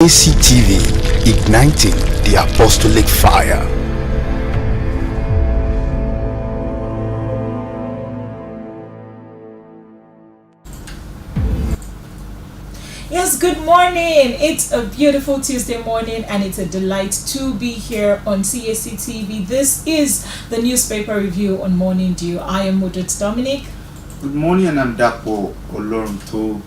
Cactv, igniting the apostolic fire. Yes, good morning. It's a beautiful Tuesday morning and it's a delight to be here on Cactv. This is the newspaper review on Morning Dew. I am Mudut Dominic. Good morning, and I'm Dapo Olorunto.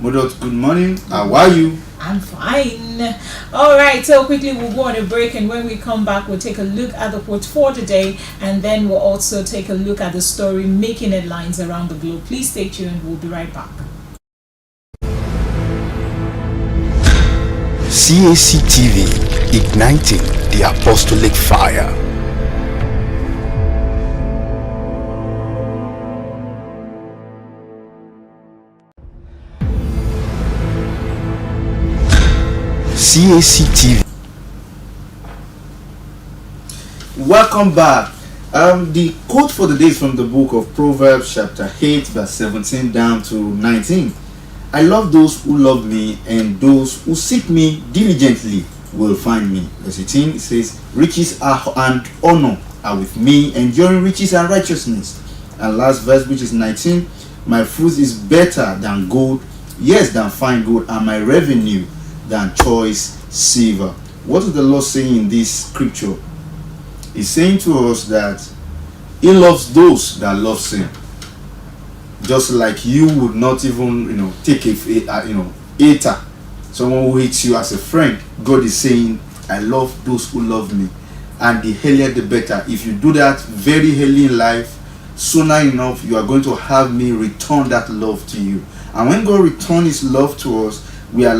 Mudut, good morning. How are you? I'm fine. All right, so quickly we'll go on a break, and when we come back, we'll take a look at the quote for today, and then we'll also take a look at the story making headlines around the globe. Please stay tuned. We'll be right back. Cactv, igniting the apostolic fire. Cactv. Welcome back. The quote for the day is from the book of Proverbs, chapter 8, verse 17 down to 19. I love those who love me, and those who seek me diligently will find me. Verse 18, it says, riches and honor are with me, enduring riches and righteousness. And last verse, which is 19, my fruit is better than gold, yes, than fine gold, and my revenue than choice silver. What is the Lord saying in this scripture? He's saying to us that He loves those that love Him. Just like you would not even, take a hater, someone who hates you as a friend. God is saying, I love those who love me, and the earlier the better. If you do that very early in life, sooner enough you are going to have me return that love to you. And when God returns His love to us, we are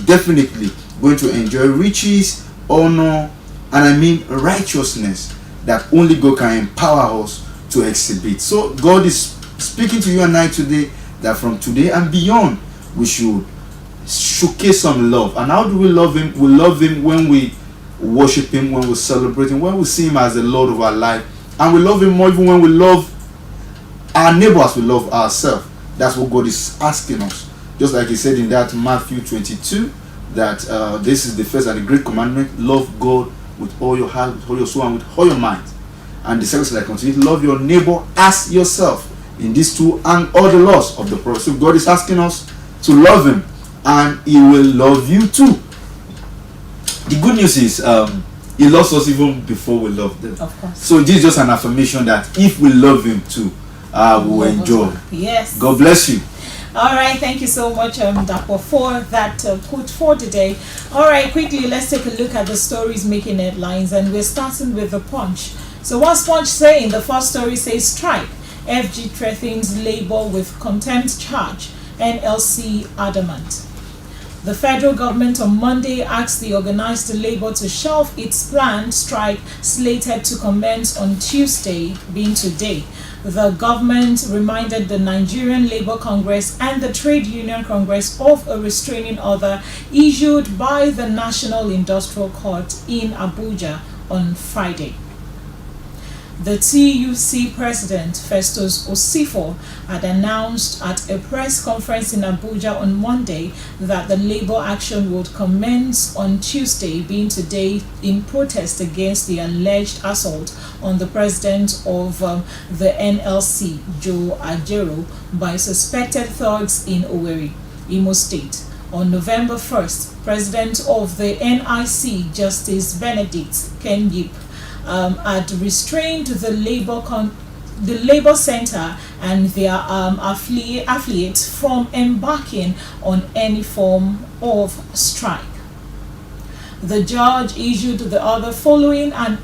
definitely going to enjoy riches, honor, and righteousness that only God can empower us to exhibit. So God is speaking to you and I today that from today and beyond, we should showcase some love. And how do we love Him? We love Him when we worship Him, when we celebrate Him, when we see Him as the Lord of our life. And we love Him more even when we love our neighbors, we love ourselves. That's what God is asking us. Just like He said in that Matthew 22, that this is the first and the great commandment: love God with all your heart, with all your soul, and with all your mind. And the second is like unto it, love your neighbor as yourself. In these two and all the laws of the prophet. So God is asking us to love Him, and He will love you too. The good news is He loves us even before we love them. Of course. So this is just an affirmation that if we love Him too, we will enjoy. Yes. God bless you. All right, thank you so much, Dapo, for that quote for today. All right, quickly, let's take a look at the stories making headlines, and we're starting with the Punch. So what's Punch saying? The first story says strike. FG threatens Labour with contempt charge. NLC adamant. The federal government on Monday asked the organized Labour to shelve its planned strike slated to commence on Tuesday, being today. The government reminded the Nigerian Labour Congress and the Trade Union Congress of a restraining order issued by the National Industrial Court in Abuja on Friday. The TUC president, Festus Osifo, had announced at a press conference in Abuja on Monday that the labor action would commence on Tuesday, being today, in protest against the alleged assault on the president of the NLC, Joe Ajero, by suspected thugs in Owerri, Imo State. On November 1st, president of the NIC, Justice Benedict Kenyip, had restrained the Labour Center and their affiliates from embarking on any form of strike. The judge issued the order following an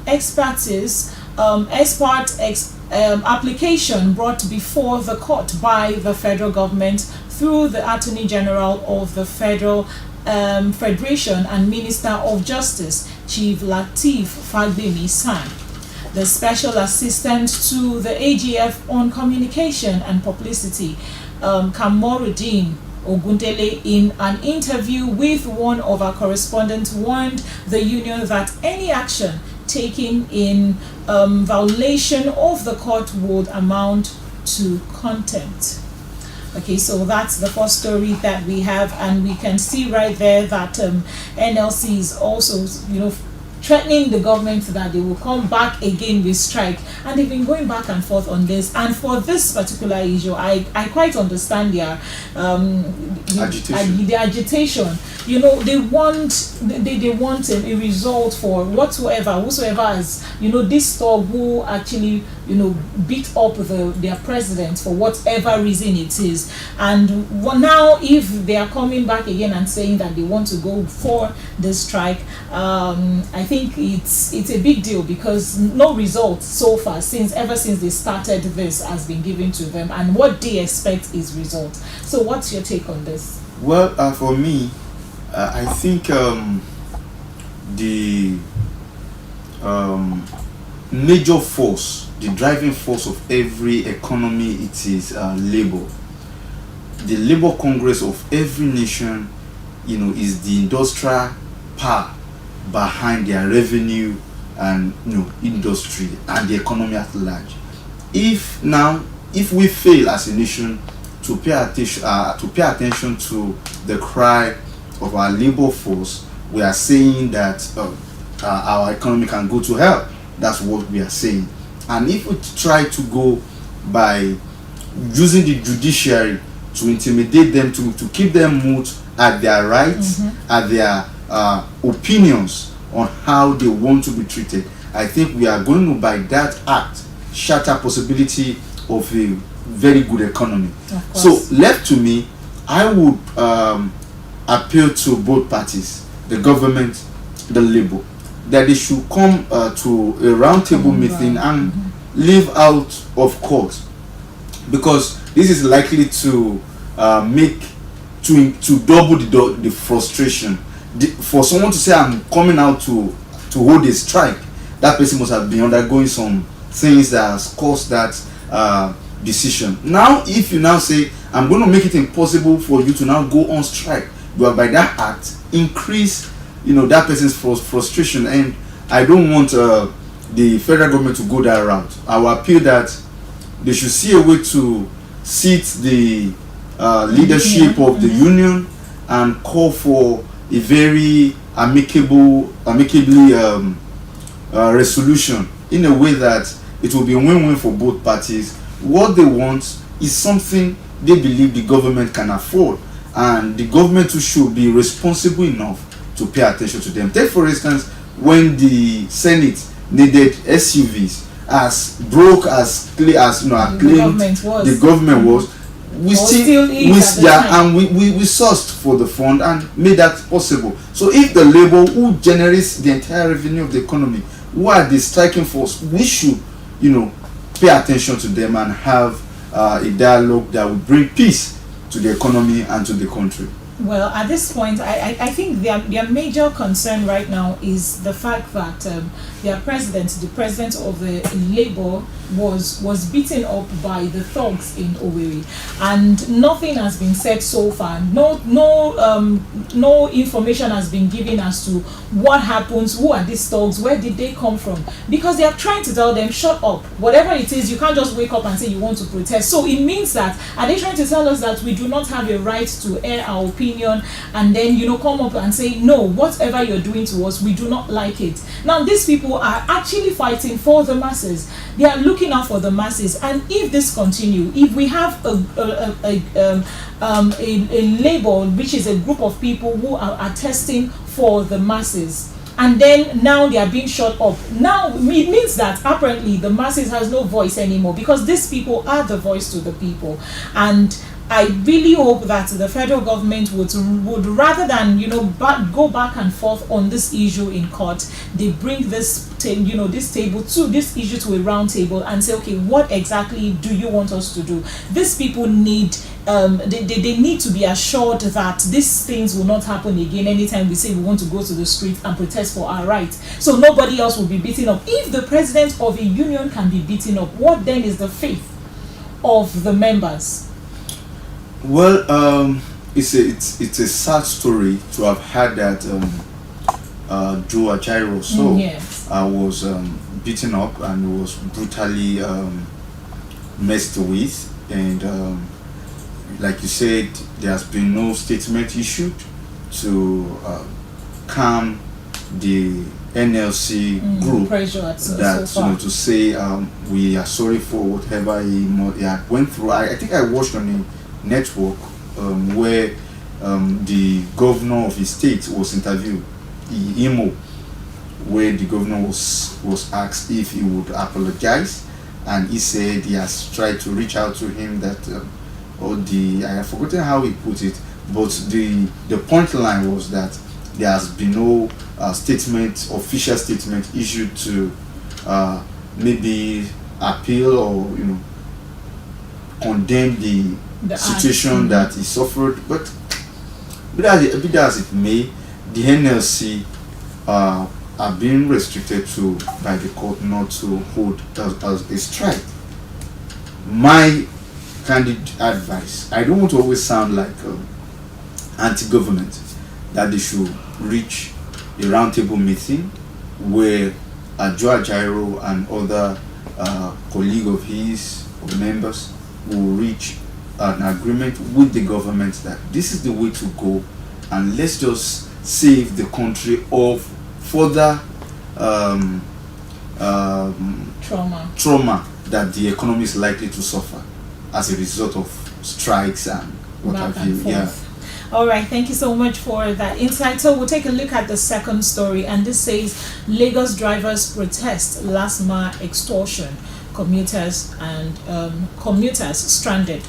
application brought before the court by the federal government through the Attorney General of the Federation and Minister of Justice, Chief Lateef Fagbemi-San. The Special Assistant to the AGF on Communication and Publicity, Kamorudin Ogundele, in an interview with one of our correspondents, warned the union that any action taken in violation of the court would amount to contempt. Okay, so that's the first story that we have, and we can see right there that NLC is also, threatening the government that they will come back again with strike, and they've been going back and forth on this. And for this particular issue, I quite understand their Agitation. the agitation. They want a result for whosoever has this store who actually beat up their president for whatever reason it is. And now if they are coming back again and saying that they want to go for the strike, I think it's a big deal, because no result so far ever since they started this has been given to them, and what they expect is result. So what's your take on this? Well, for me, I think the major force, the driving force of every economy, it is labor. The labor congress of every nation, is the industrial power behind their revenue and industry and the economy at large. If we fail as a nation to pay attention to the cry of our labor force, we are saying that our economy can go to hell. That's what we are saying. And if we try to go by using the judiciary to intimidate them, to keep them mute at their rights, at their opinions on how they want to be treated, I think we are going to, by that act, shatter possibility of a very good economy. So left to me, I would appeal to both parties, the government, the labor, that they should come to a roundtable meeting and leave out of court, because this is likely to to double the frustration. For someone to say, I'm coming out to hold a strike, that person must have been undergoing some things that has caused that decision. Now if you now say, I'm going to make it impossible for you to now go on strike, you are by that act increase that person's frustration. And I don't want the federal government to go that route. I will appeal that they should see a way to seat the leadership of the union and call for a very amicably resolution, in a way that it will be a win-win for both parties. What they want is something they believe the government can afford, and the government too should be responsible enough to pay attention to them. Take for instance, when the Senate needed SUVs, as broke as clear as the government was, we sourced for the fund and made that possible. So if the labor, who generates the entire revenue of the economy, who are the striking force, we should pay attention to them and have a dialogue that will bring peace to the economy and to the country. Well, at this point, I think their major concern right now is the fact that the president of the Labour was beaten up by the thugs in Owerri, and nothing has been said so far. No information has been given as to what happens, who are these thugs, where did they come from, because they are trying to tell them, shut up, whatever it is, you can't just wake up and say you want to protest. So it means that, are they trying to tell us that we do not have a right to air our opinion, and then come up and say, no, whatever you're doing to us, we do not like it? Now these people are actually fighting for the masses. They are looking out for the masses, and if this continue, if we have a labor, which is a group of people who are testing for the masses, and then now they are being shut up, now it means that apparently the masses has no voice anymore, because these people are the voice to the people. And I really hope that the federal government would rather than go back and forth on this issue in court, they bring this this issue to a round table and say, okay, what exactly do you want us to do? These people need they need to be assured that these things will not happen again anytime we say we want to go to the street and protest for our rights. So nobody else will be beaten up. If the president of a union can be beaten up, what then is the fate of the members? Well, it's a sad story to have had that Joe Ajaero was beaten up and was brutally messed with, and like you said, there has been no statement issued to calm the NLC group pressure that so far. to say we are sorry for whatever he had went through. I think I watched on a network where the governor of his state was interviewed, Imo, where the governor was asked if he would apologize, and he said he has tried to reach out to him that I have forgotten how he put it, but the point line was that there has been no official statement issued to maybe appeal or condemn the situation that he suffered. But be that as it may, the NLC are being restricted by the court not to hold as a strike. My candid advice, I don't want to always sound like anti-government, that they should reach a roundtable meeting where Joe Ajaero and other colleagues of his or members will reach an agreement with the government that this is the way to go, and let's just save the country of further trauma that the economy is likely to suffer as a result of strikes and what have you. Yeah. All right, thank you so much for that insight. So we'll take a look at the second story, and this says Lagos drivers protest last mile extortion, commuters stranded.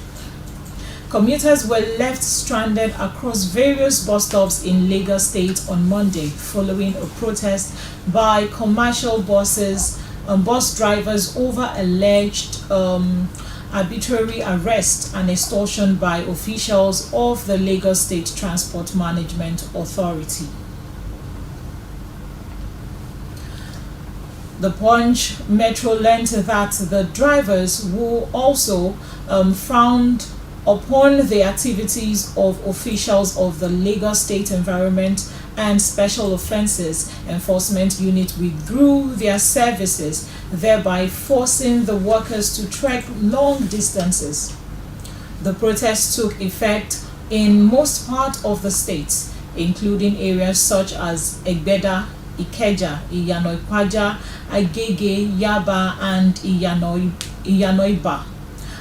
Commuters were left stranded across various bus stops in Lagos State on Monday following a protest by commercial bus drivers over alleged arbitrary arrest and extortion by officials of the Lagos State Transport Management Authority. The Punch Metro learned that the drivers who also frowned upon the activities of officials of the Lagos State Environment and Special Offences Enforcement Unit withdrew their services, thereby forcing the workers to trek long distances. The protest took effect in most parts of the state, including areas such as Egbeda, Ikeja, Iyanoipaja, Agege, Yaba, and Iyanoiba.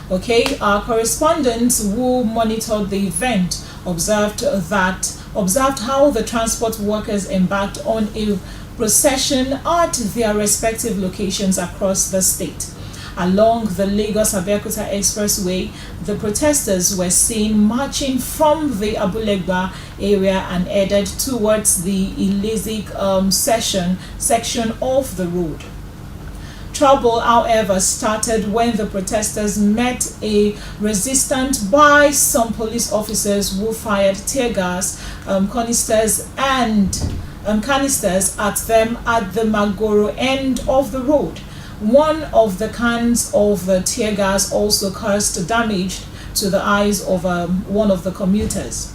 Okay, our correspondents who monitored the event observed how the transport workers embarked on a procession at their respective locations across the state. Along the Lagos-Abeokuta Expressway, the protesters were seen marching from the Abulegba area and headed towards the Ilezik section of the road. Trouble, however, started when the protesters met a resistance by some police officers who fired tear gas, canisters at them at the Magoro end of the road. One of the cans of the tear gas also caused damage to the eyes of one of the commuters.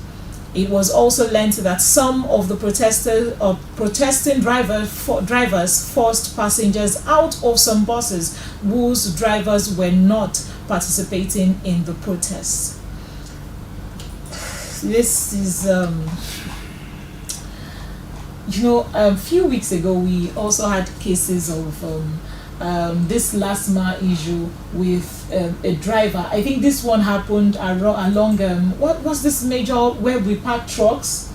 It was also learned that some of the protesting drivers forced passengers out of some buses whose drivers were not participating in the protests. This is, a few weeks ago we also had cases of this last mile issue with a driver. I think this one happened along what was this major where we park trucks,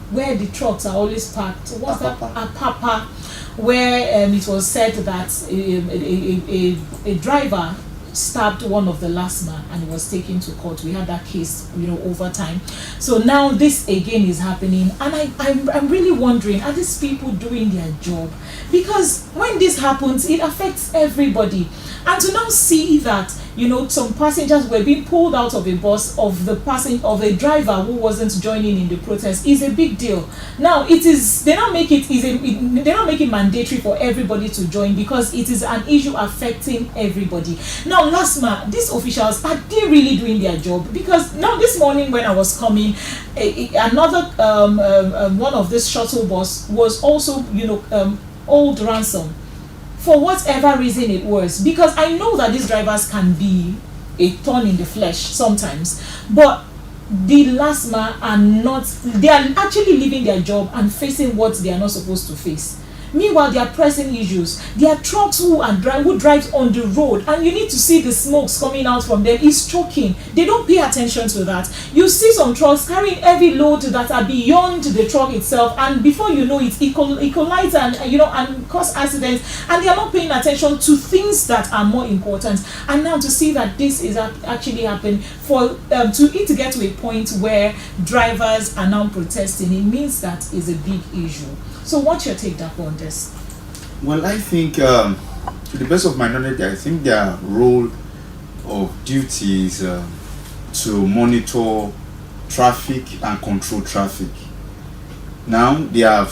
where the trucks are always parked. What's that? Papa, where it was said that a driver stabbed one of the last man and was taken to court. We had that case, over time. So now this again is happening, and I'm really wondering, are these people doing their job? Because when this happens, it affects everybody. And to now see that some passengers were being pulled out of a bus of a driver who wasn't joining in the protest is a big deal. Now they not make it mandatory for everybody to join because it is an issue affecting everybody. Now, Lasma, these officials, are they really doing their job? Because now this morning when I was coming, another one of this shuttle bus was also old ransom. For whatever reason it was, because I know that these drivers can be a thorn in the flesh sometimes. But the LASMA are not, they are actually leaving their job and facing what they are not supposed to face. Meanwhile, there are pressing issues. There are trucks who drive on the road, and you need to see the smokes coming out from them. It's choking. They don't pay attention to that. You see some trucks carrying heavy loads that are beyond the truck itself, and before you know it, it collides and cause accidents, and they are not paying attention to things that are more important. And now to see that this is actually happening, for to it to get to a point where drivers are now protesting, it means that is a big issue. So what's your take on this? Well, I think, to the best of my knowledge, I think their role of duty is to monitor traffic and control traffic. Now they have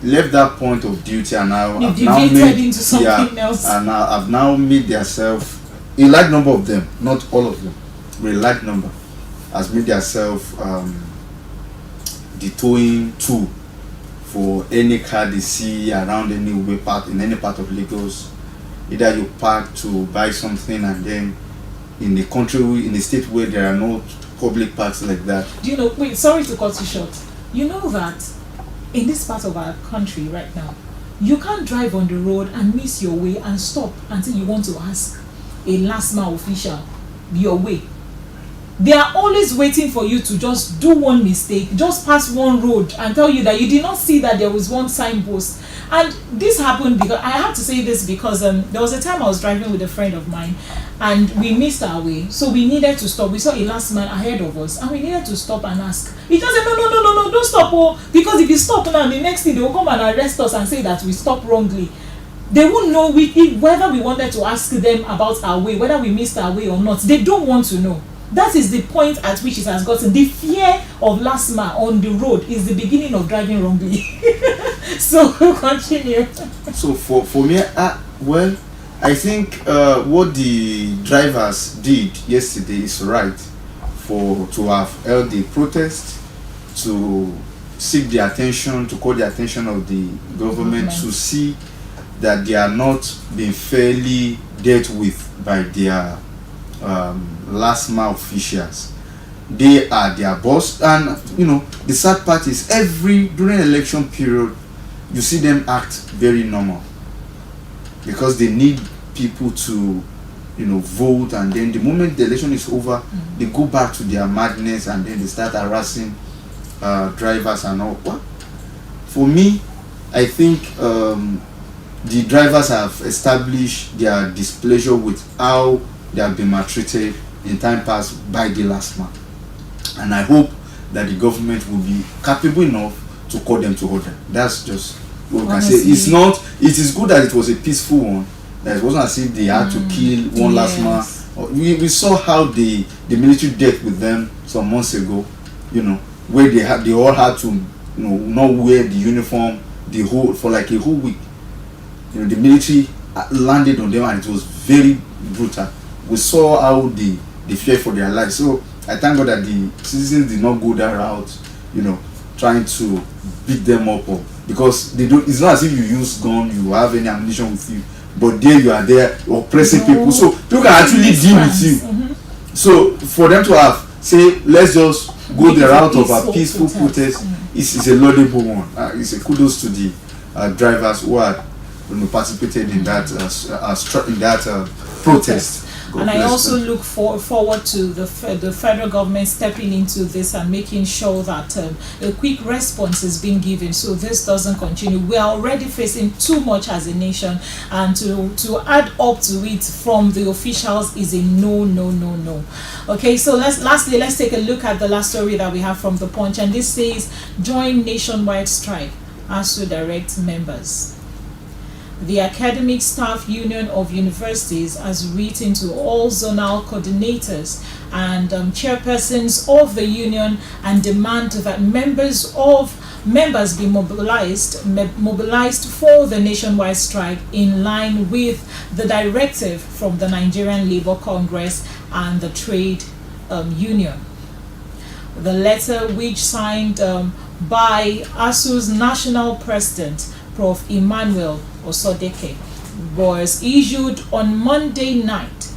left that point of duty and now have now made into something else. And have now made themselves, a large number of them, not all of them, but a large number, has made themselves the towing tool for any car they see around anywhere, park in any part of Lagos. Either you park to buy something, and then in the country, in a state where there are no public parks like that. Do you know, wait, sorry to cut you short. You know that in this part of our country right now, you can't drive on the road and miss your way and stop until you want to ask a LASMA official your way. They are always waiting for you to just do one mistake, just pass one road and tell you that you did not see that there was one signpost. And this happened because, I have to say this because there was a time I was driving with a friend of mine and we missed our way. So we needed to stop. We saw a last man ahead of us and we needed to stop and ask. He just said, no, don't stop. Oh, because if you stop now, the next thing they will come and arrest us and say that we stopped wrongly. They won't know whether we wanted to ask them about our way, whether we missed our way or not. They don't want to know. That is the point at which it has gotten. The fear of LASMA on the road is the beginning of driving wrongly. So continue. So for me, well, I think what the drivers did yesterday is right, to have held the protest, to seek the attention, to call the attention of the government, to see that they are not being fairly dealt with by their LASMA officials. They are their boss, and the sad part is during election period you see them act very normal because they need people to vote, and then the moment the election is over, they go back to their madness and then they start harassing drivers and all. What? For me, I think the drivers have established their displeasure with how they have been maltreated in time past by the LASMA, and I hope that the government will be capable enough to call them to order. That's just what we can say. It is good that it was a peaceful one, that it wasn't as if they had to kill one LASMA. We saw how the military dealt with them some months ago, where they all had to not wear the uniform for like a whole week. The military landed on them and it was very brutal. We saw how they feared for their lives. So I thank God that the citizens did not go that route, trying to beat them up, because they don't. It's not as if you use gun, you have any ammunition with you, but there you are there oppressing people. So people can actually deal with you. So for them to have let's just go the route of a peaceful protest is a laudable one. It's a kudos to the drivers who are participated in that protest. And I also look forward to the federal government stepping into this and making sure that a quick response is being given so this doesn't continue. We are already facing too much as a nation, and to add up to it from the officials is a no. Okay, so let's take a look at the last story that we have from the Punch, and this says join nationwide strike ASU direct members. The Academic Staff Union of Universities has written to all zonal coordinators and chairpersons of the union and demand that members be mobilized for the nationwide strike in line with the directive from the Nigerian Labour Congress and the trade union. The letter, which signed by ASU's national president, Prof. Emmanuel Osodeke, was issued on Monday night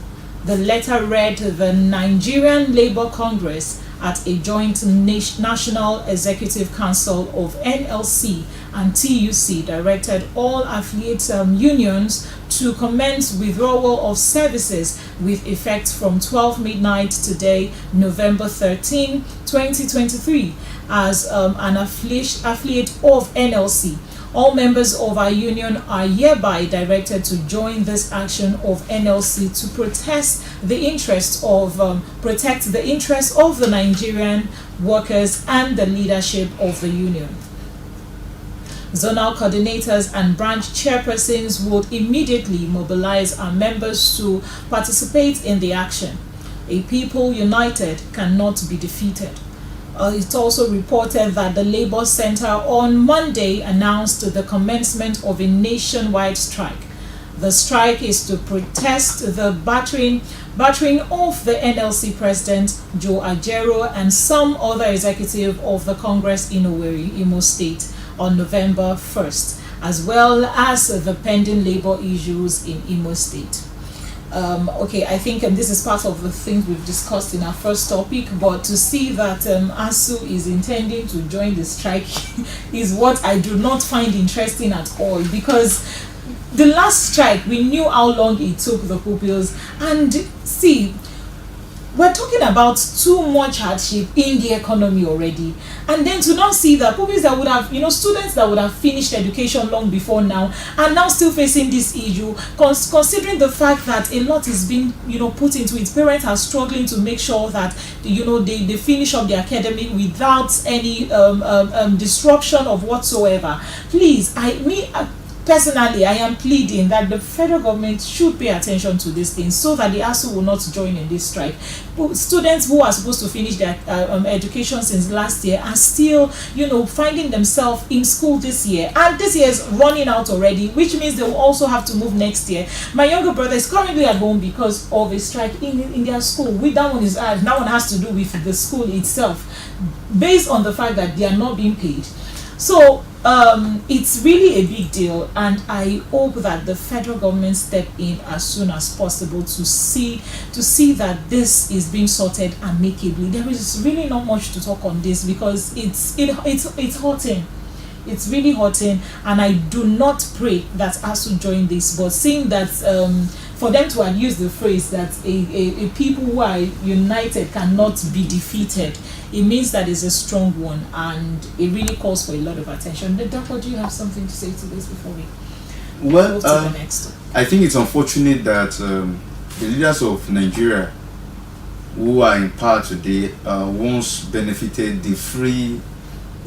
The letter read, "The Nigerian Labour Congress at a joint National Executive Council of NLC and TUC directed all affiliate unions to commence withdrawal of services with effect from 12 midnight today, November 13, 2023, as an affiliate of NLC. All members of our union are hereby directed to join this action of NLC to protect the interests of the Nigerian workers and the leadership of the union. Zonal coordinators and branch chairpersons would immediately mobilize our members to participate in the action. A people united cannot be defeated." It also reported that the Labour Centre on Monday announced the commencement of a nationwide strike. The strike is to protest the battering of the NLC President Joe Ajero and some other executive of the Congress in Owerri, Imo State, on November 1st, as well as the pending labour issues in Imo State. Okay, I think this is part of the things we've discussed in our first topic, but to see that ASU is intending to join the strike is what I do not find interesting at all, because the last strike, we knew how long it took the pupils, and see, we're talking about too much hardship in the economy already, and then to now see that pupils that would have, students that would have finished education long before now are now still facing this issue, considering the fact that a lot is being put into it. Parents are struggling to make sure that they finish up the academic without any disruption of whatsoever. Please, personally, I am pleading that the federal government should pay attention to these things so that the ASU will not join in this strike. Students who are supposed to finish their education since last year are still, finding themselves in school this year. And this year is running out already, which means they will also have to move next year. My younger brother is currently at home because of a strike in their school. That one has to do with the school itself, based on the fact that they are not being paid. So it's really a big deal, and I hope that the federal government step in as soon as possible to see that this is being sorted amicably. There is really not much to talk on this because it's hurting. It's really hurting, and I do not pray that ASU join this, but seeing that for them to have used the phrase that a people who are united cannot be defeated, it means that it's a strong one, and it really calls for a lot of attention. Doctor, do you have something to say to this before we go to the next? I think it's unfortunate that the leaders of Nigeria who are in power today once benefited the free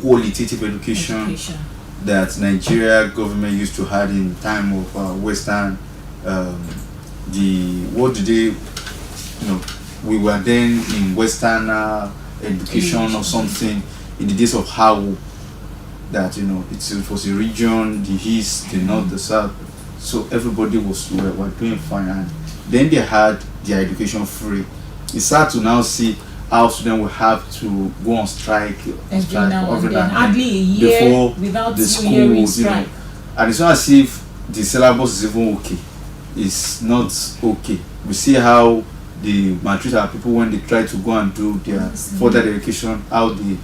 qualitative education that Nigeria government used to have in time of Western. We were then in Western education or something in the days of how that it was a region, the east, the north, the south, so everybody were doing fine, and then they had their education free. It's sad to now see how students will have to go on strike every now and then, hardly a year before without the school, strike. And it's not as if the syllabus is even okay. It's not okay. We see how they maltreat our people when they try to go and do their further education, how they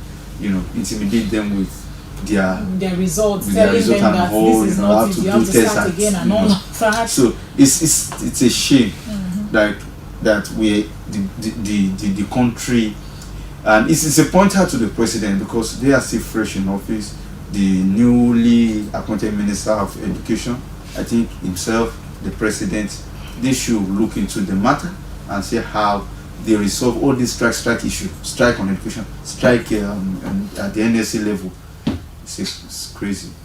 intimidate them with their results, with their telling them that this is not it, you have to start tests, again and all of that. So it's a shame that we the country, and it's a pointer to the president because they are still fresh in office. The newly appointed Minister of Education, I think himself, the president, they should look into the matter and see how they resolve all these strike issue, strike on education, strike at the NSC level. It's crazy.